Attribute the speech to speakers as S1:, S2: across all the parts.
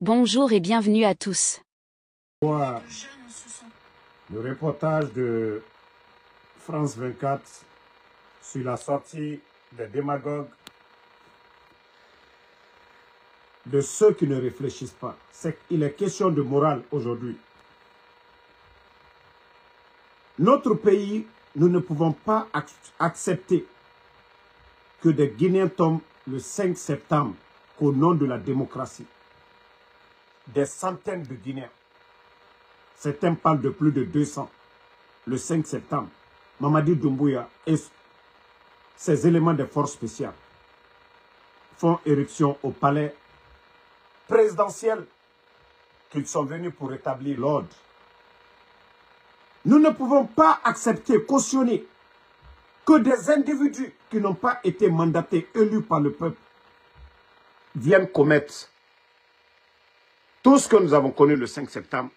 S1: Bonjour et bienvenue à tous.
S2: Voir le reportage de France 24 sur la sortie des démagogues, de ceux qui ne réfléchissent pas. Il est question de morale aujourd'hui. Notre pays, nous ne pouvons pas accepter que des Guinéens tombent le 5 septembre au nom de la démocratie. Des centaines de Guinéens. Certains parlent de plus de 200. Le 5 septembre, Mamadi Doumbouya et ses éléments de force spéciales font éruption au palais présidentiel qu'ils sont venus pour rétablir l'ordre. Nous ne pouvons pas accepter, cautionner que des individus qui n'ont pas été mandatés, élus par le peuple, viennent commettre tout ce que nous avons connu le 5 septembre.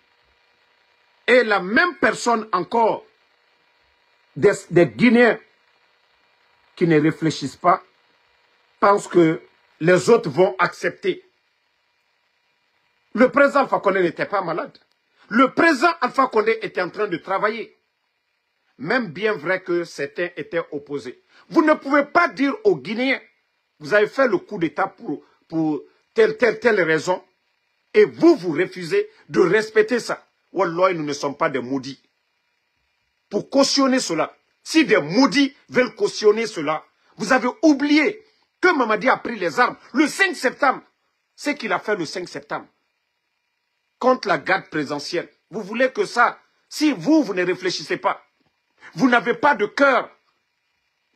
S2: Et la même personne encore, des Guinéens qui ne réfléchissent pas, pensent que les autres vont accepter. Le président Alpha Condé n'était pas malade. Le président Alpha Condé était en train de travailler. Même bien vrai que certains étaient opposés. Vous ne pouvez pas dire aux Guinéens, vous avez fait le coup d'État pour telle raison, et vous refusez de respecter ça. Wallah, nous ne sommes pas des maudits. Pour cautionner cela, si des maudits veulent cautionner cela, vous avez oublié que Mamadi a pris les armes le 5 septembre. Ce qu'il a fait le 5 septembre contre la garde présidentielle. Vous voulez que ça, si vous ne réfléchissez pas, vous n'avez pas de cœur,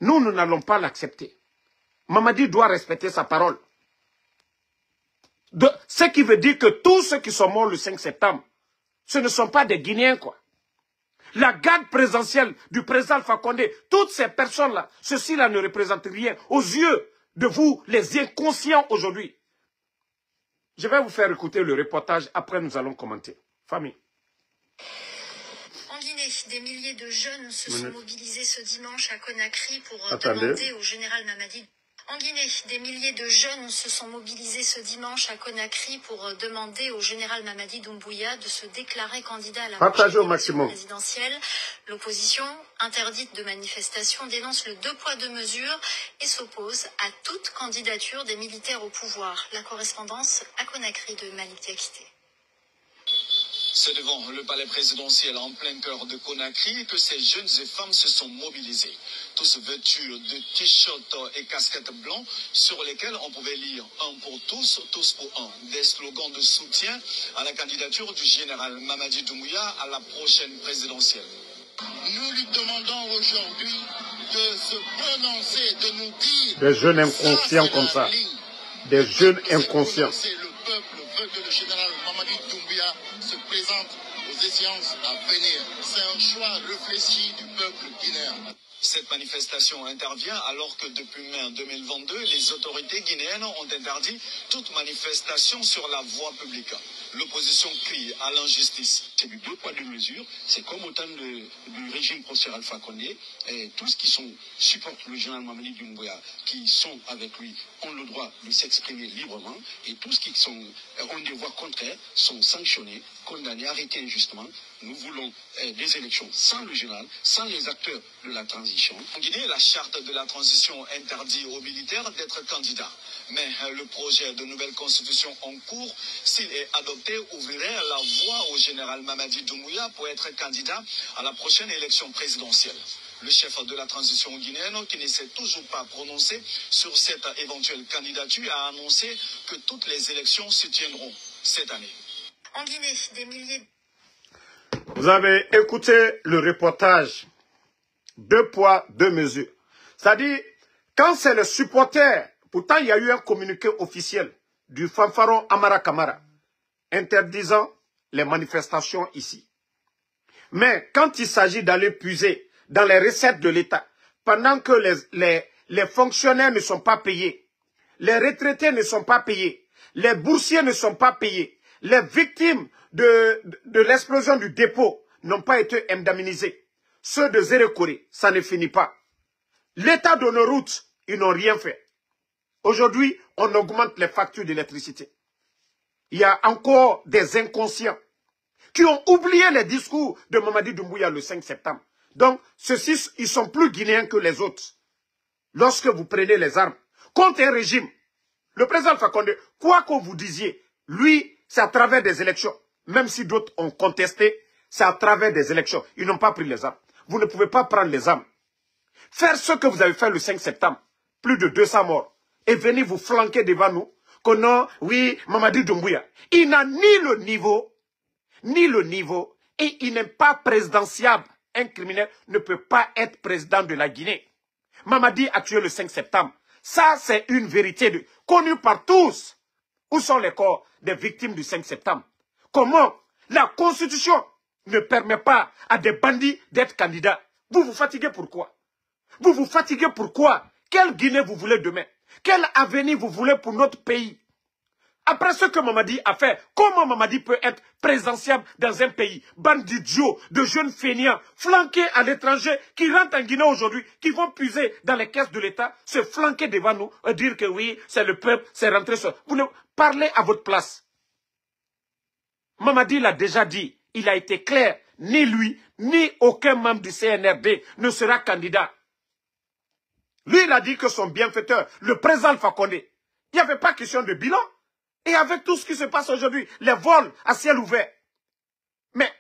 S2: nous n'allons pas l'accepter. Mamadi doit respecter sa parole. Ce qui veut dire que tous ceux qui sont morts le 5 septembre, ce ne sont pas des Guinéens, quoi. La garde présidentielle du président Alpha Condé, toutes ces personnes-là, ceci-là ne représente rien aux yeux de vous, les inconscients aujourd'hui. Je vais vous faire écouter le reportage, après nous allons commenter. Famille.
S3: En Guinée, des milliers de jeunes se sont mobilisés ce dimanche à Conakry pour demander au général Mamadi... En Guinée, des milliers de jeunes se sont mobilisés ce dimanche à Conakry pour demander au général Mamadi Doumbouya de se déclarer candidat à la prochaine élection présidentielle. L'opposition, interdite de manifestation, dénonce le deux poids deux mesures et s'oppose à toute candidature des militaires au pouvoir. La correspondance à Conakry de Malik Diakité.
S4: C'est devant le palais présidentiel en plein cœur de Conakry que ces jeunes et femmes se sont mobilisés. Tous vêtus de t-shirts et casquettes blancs sur lesquels on pouvait lire « Un pour tous, tous pour un ». Des slogans de soutien à la candidature du général Mamadi Doumbouya à la prochaine présidentielle. Nous lui demandons aujourd'hui de se prononcer, de nous dire...
S2: Des jeunes inconscients comme ça. Des jeunes inconscients.
S4: Le peuple veut que le général Mamadi Doumbouya se présente aux échéances à venir. C'est un choix réfléchi du peuple guinéen. Cette manifestation intervient alors que depuis mai 2022, les autorités guinéennes ont interdit toute manifestation sur la voie publique. L'opposition crie à l'injustice.
S5: C'est du deux poids deux mesures. C'est comme au temps du régime professeur Alpha Condé. Et tous qui supportent le général Mamadi Doumbouya, qui sont avec lui, ont le droit de s'exprimer librement. Et tous qui ont des voix contraires sont sanctionnés, condamnés, arrêtés injustement. Nous voulons des élections sans le général, sans les acteurs de la transition.
S4: En Guinée, la charte de la transition interdit aux militaires d'être candidats. Mais le projet de nouvelle constitution en cours, s'il est adopté, ouvrirait la voie au général Mamadi Doumbouya pour être candidat à la prochaine élection présidentielle. Le chef de la transition guinéenne, qui ne s'est toujours pas prononcé sur cette éventuelle candidature, a annoncé que toutes les élections se tiendront cette année.
S3: En Guinée, des milliers...
S2: Vous avez écouté le reportage. Deux poids, deux mesures. C'est-à-dire, quand c'est le supporter, pourtant il y a eu un communiqué officiel du fanfaron Amara Kamara interdisant les manifestations ici. Mais quand il s'agit d'aller puiser dans les recettes de l'État, pendant que les fonctionnaires ne sont pas payés, les retraités ne sont pas payés, les boursiers ne sont pas payés, les victimes de l'explosion du dépôt n'ont pas été indemnisés. Ceux de Zérekoré, ça ne finit pas. L'État de nos routes, ils n'ont rien fait. Aujourd'hui, on augmente les factures d'électricité. il y a encore des inconscients qui ont oublié les discours de Mamadi Doumbouya le 5 septembre. Donc, ceux-ci, ils sont plus guinéens que les autres. Lorsque vous prenez les armes contre un régime, le président Alpha Condé, quoi que vous disiez, lui, c'est à travers des élections. Même si d'autres ont contesté, c'est à travers des élections. Ils n'ont pas pris les armes. Vous ne pouvez pas prendre les armes. Faire ce que vous avez fait le 5 septembre, plus de 200 morts, et venir vous flanquer devant nous, que non, oui, Mamadi Doumbouya. Il n'a ni le niveau, et il n'est pas présidentiable. Un criminel ne peut pas être président de la Guinée. Mamadi a tué le 5 septembre. Ça, c'est une vérité connue par tous. Où sont les corps des victimes du 5 septembre? Comment la Constitution ne permet pas à des bandits d'être candidats? Vous vous fatiguez pourquoi? Vous vous fatiguez pourquoi? Quelle Guinée vous voulez demain? Quel avenir vous voulez pour notre pays? Après ce que Mamadi a fait, comment Mamadi peut être présidentiable dans un pays? Bande d'idiots, de jeunes fainéants, flanqués à l'étranger, qui rentrent en Guinée aujourd'hui, qui vont puiser dans les caisses de l'État, se flanquer devant nous, et dire que oui, c'est le peuple, c'est rentré sur... Vous ne parlez à votre place. Mamadi l'a déjà dit, il a été clair, ni lui, ni aucun membre du CNRD ne sera candidat. Lui, il a dit que son bienfaiteur, le président Alpha Condé, il n'y avait pas question de bilan. Et avec tout ce qui se passe aujourd'hui, les vols à ciel ouvert. Mais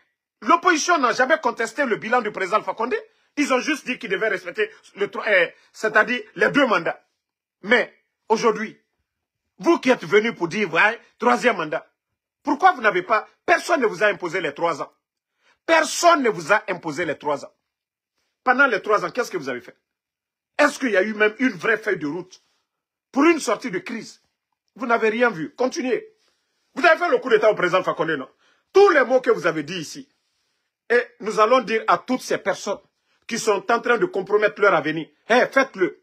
S2: l'opposition n'a jamais contesté le bilan du président Alpha Condé. Ils ont juste dit qu'il devait respecter c'est-à-dire les 2 mandats. Mais aujourd'hui, vous qui êtes venus pour dire, ouais, 3e mandat, pourquoi vous n'avez pas... Personne ne vous a imposé les 3 ans. Personne ne vous a imposé les 3 ans. Pendant les 3 ans, qu'est-ce que vous avez fait? Est-ce qu'il y a eu même une vraie feuille de route pour une sortie de crise? Vous n'avez rien vu. Continuez. Vous avez fait le coup d'État au président Alpha Condé, non? Tous les mots que vous avez dit ici. Et nous allons dire à toutes ces personnes qui sont en train de compromettre leur avenir, hey, faites-le.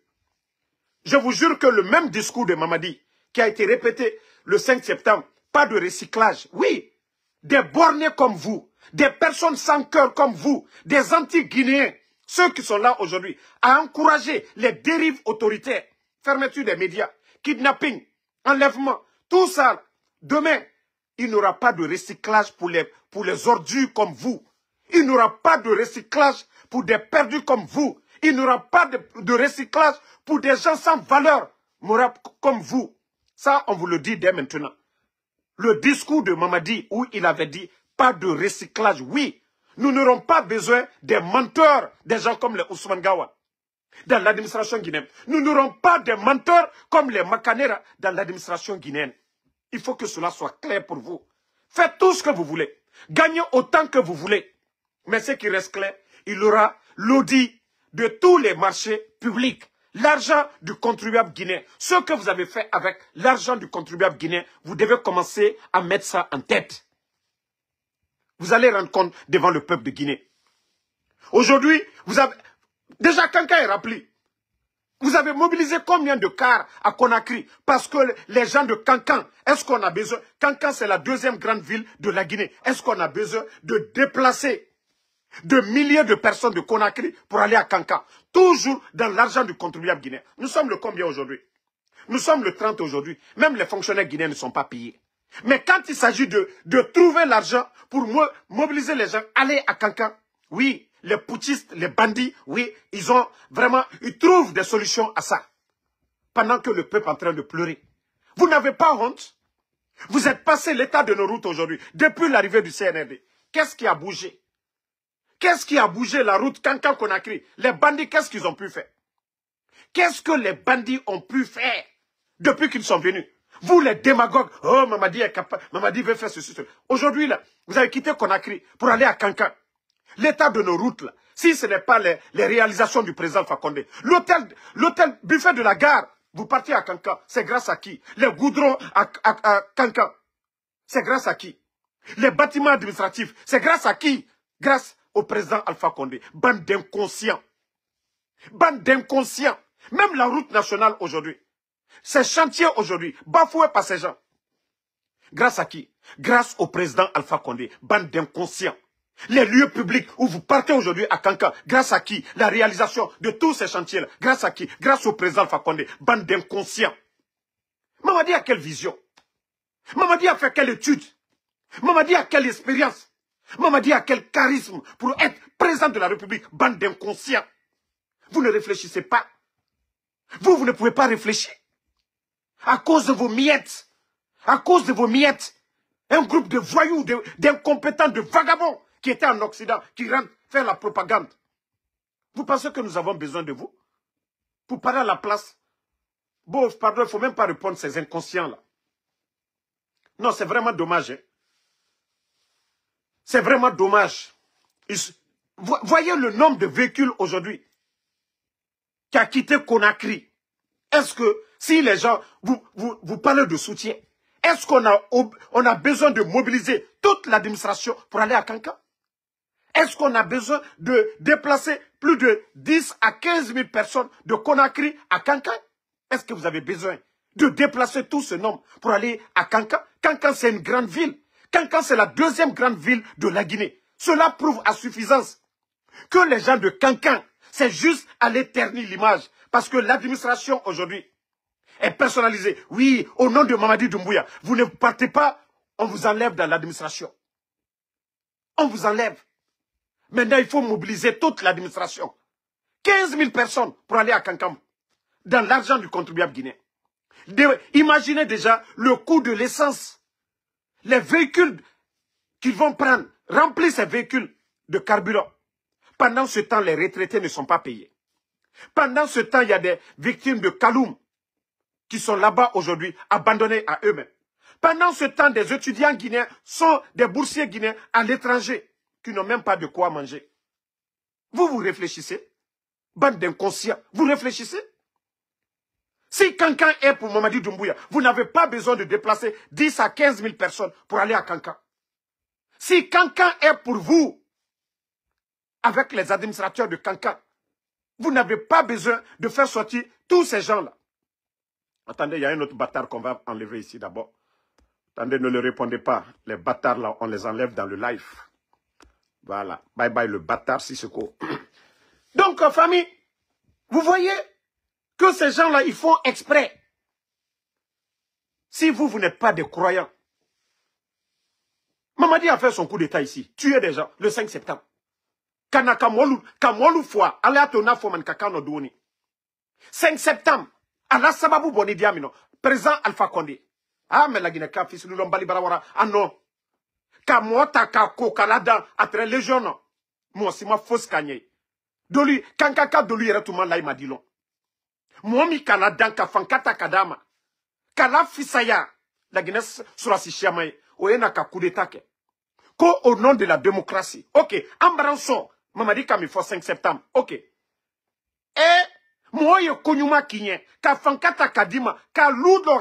S2: Je vous jure que le même discours de Mamadi, qui a été répété le 5 septembre, pas de recyclage. Oui, des bornés comme vous, des personnes sans cœur comme vous, des anti-guinéens, ceux qui sont là aujourd'hui, à encourager les dérives autoritaires, fermeture des médias, kidnapping, enlèvement, tout ça. Demain, il n'y aura pas de recyclage pour les ordures comme vous. Il n'y aura pas de recyclage pour des perdus comme vous. Il n'y aura pas de recyclage pour des gens sans valeur morale comme vous. Ça, on vous le dit dès maintenant. Le discours de Mamadi où il avait dit pas de recyclage, oui. Nous n'aurons pas besoin des menteurs, des gens comme les Ousmane Gawa dans l'administration guinéenne. Nous n'aurons pas de menteurs comme les Makanera dans l'administration guinéenne. Il faut que cela soit clair pour vous. Faites tout ce que vous voulez. Gagnez autant que vous voulez. Mais ce qui reste clair, il y aura l'audit de tous les marchés publics. L'argent du contribuable guinéen. Ce que vous avez fait avec l'argent du contribuable guinéen, vous devez commencer à mettre ça en tête. Vous allez rendre compte devant le peuple de Guinée. Aujourd'hui, vous avez... Déjà, Kankan est rappelé. Vous avez mobilisé combien de cars à Conakry? Parce que les gens de Kankan, est-ce qu'on a besoin... Kankan, c'est la 2e grande ville de la Guinée. Est-ce qu'on a besoin de déplacer de milliers de personnes de Conakry pour aller à Kankan? Toujours dans l'argent du contribuable guinéen. Nous sommes le combien aujourd'hui? Nous sommes le 30 aujourd'hui. Même les fonctionnaires guinéens ne sont pas payés. Mais quand il s'agit de trouver l'argent pour mobiliser les gens, aller à Kankan, oui, les putschistes, les bandits, oui, ils trouvent des solutions à ça. Pendant que le peuple est en train de pleurer. Vous n'avez pas honte? Vous êtes passé l'état de nos routes aujourd'hui, depuis l'arrivée du CNRD. Qu'est-ce qui a bougé? Qu'est-ce qui a bougé la route Kankan-Conakry? Les bandits, qu'est-ce qu'ils ont pu faire? Qu'est-ce que les bandits ont pu faire depuis qu'ils sont venus? Vous, les démagogues, oh, Mamadi est capable, Mamadi veut faire ceci. Aujourd'hui, là, vous avez quitté Conakry pour aller à Kankan. L'état de nos routes, là, si ce n'est pas les réalisations du président Alpha Condé, l'hôtel buffet de la gare, vous partez à Kankan, c'est grâce à qui? Les goudrons à Kankan, c'est grâce à qui? Les bâtiments administratifs, c'est grâce à qui? Grâce au président Alpha Condé. Bande d'inconscients. Bande d'inconscients. Même la route nationale aujourd'hui. Ces chantiers aujourd'hui, bafoués par ces gens. Grâce à qui? Grâce au président Alpha Condé. Bande d'inconscients. Les lieux publics où vous partez aujourd'hui à Kankan. Grâce à qui? La réalisation de tous ces chantiers-là. Grâce à qui? Grâce au président Alpha Condé. Bande d'inconscients. Mamadi a quelle vision? Mamadi a fait quelle étude? Mamadi a quelle expérience? Mamadi a quel charisme pour être président de la République? Bande d'inconscients. Vous ne réfléchissez pas. Vous ne pouvez pas réfléchir. À cause de vos miettes. À cause de vos miettes. Un groupe de voyous, d'incompétents, de vagabonds qui étaient en Occident, qui rentrent faire la propagande. Vous pensez que nous avons besoin de vous? Pour parler à la place? Bon, pardon, il ne faut même pas répondre à ces inconscients-là. Non, c'est vraiment dommage. Hein? C'est vraiment dommage. Voyez le nombre de véhicules aujourd'hui qui a quitté Conakry. Est-ce que, si les gens, vous parlez de soutien, est-ce qu'on a besoin de mobiliser toute l'administration pour aller à Kankan? Est-ce qu'on a besoin de déplacer plus de 10 à 15 000 personnes de Conakry à Kankan? Est-ce que vous avez besoin de déplacer tout ce nombre pour aller à Kankan? Kankan, c'est une grande ville. Kankan, c'est la deuxième grande ville de la Guinée. Cela prouve à suffisance que les gens de Kankan, c'est juste aller ternir l'image. Parce que l'administration aujourd'hui est personnalisée. Oui, au nom de Mamadi Doumbouya, vous ne partez pas, on vous enlève dans l'administration. On vous enlève. Maintenant, il faut mobiliser toute l'administration. 15 000 personnes pour aller à Kankan, dans l'argent du contribuable guinéen. Imaginez déjà le coût de l'essence. Les véhicules qu'ils vont prendre, remplir ces véhicules de carburant. Pendant ce temps, les retraités ne sont pas payés. Pendant ce temps, il y a des victimes de Kaloum qui sont là-bas aujourd'hui, abandonnés à eux-mêmes. Pendant ce temps, des étudiants guinéens sont des boursiers guinéens à l'étranger qui n'ont même pas de quoi manger. Vous réfléchissez? Bande d'inconscients, vous réfléchissez? Si Kankan est pour Mamadi Doumbouya, vous n'avez pas besoin de déplacer 10 à 15 000 personnes pour aller à Kankan. Si Kankan est pour vous, avec les administrateurs de Kankan, vous n'avez pas besoin de faire sortir tous ces gens-là. Attendez, il y a un autre bâtard qu'on va enlever ici d'abord. Attendez, ne le répondez pas. Les bâtards là, on les enlève dans le live. Voilà. Bye bye le bâtard Sissoko. Donc, famille, vous voyez que ces gens-là, ils font exprès. Si vous n'êtes pas des croyants. Mamadi a fait son coup d'état ici. Tué des gens le 5 septembre. Kana kamolu fois, ala tona foman kakano doni. 5 septembre, ala sababu boni diamino, président Alpha Condé. Ah, mais la Guinée ka fils l'ulombali barawara, ah non. Ka mota ka ko kalada atre légion non. Moi si ma fausse kanye. Doli, kankaka doli retouman la ima dilon. Moi mi kaladan ka fankata kadama. Kala fisaya, la Guinée sura si chiamaye, oyena ka coup d'état ke. Ko au nom de la démocratie. Ok, Ambaranson, Mamadi Kami for 5 septembre. Ok. Et, moi yo konyuma kinye, ka fankata kadima, ka ludo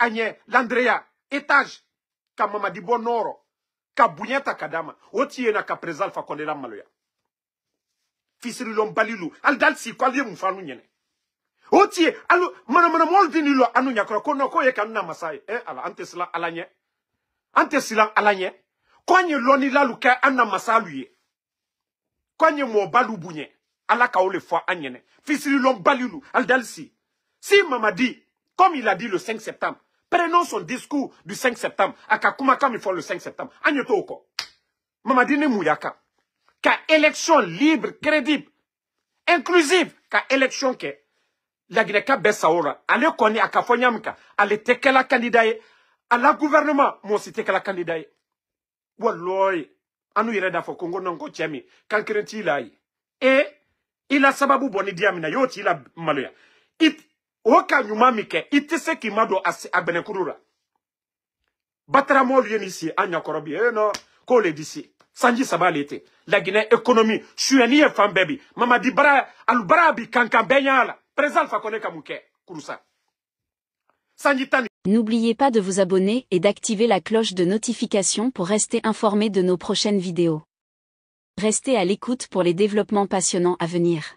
S2: anye, l'Andrea, étage, ka Mamadi Bonoro, ka bunyata kadama, oti na ka présal fa kondela maloya. Fisiri lom balilu, al dal si kwa liye mfanu nyene. Oti, alu, mana mol vinilo anu nyakro, kono ko ye kanuna masai, ala, antesila alanye. Antesila alanye. Kwenye loni la luka anna masaluye. Kwenye mo balu bunye. Ala ka ole fwa anyene. Fisiri lom balilu. Al dalsi. Si Mamadi, comme il a dit le 5 septembre, prenons son discours du 5 septembre. Aka kumaka mi fwa le 5 septembre. Anyeto oko. Mamadi ne mouyaka. Ka élection libre, crédible, inclusive. Ka élection ke. La Guinée ka besaora. Ale koni aka fonyamka. Ale tekela candidat. À la gouvernement. Moi si tekela candidat. Walloy, anu yere da fo Congo nongo chemi, kankerenti lai. Et il a sababu boni diamina yoti la maloya. Oka nyuma mike, itese kimado abenekurura. Batara mol yenisi anya korobi, no, ko le disi. Sanji sabalete, la Guinée économie, chueni e fam baby. Mamadi bara, alubara bi kankan benyala. Présent fa kone kamuke, kurusa. Sanji tani.
S1: N'oubliez pas de vous abonner et d'activer la cloche de notification pour rester informé de nos prochaines vidéos. Restez à l'écoute pour les développements passionnants à venir.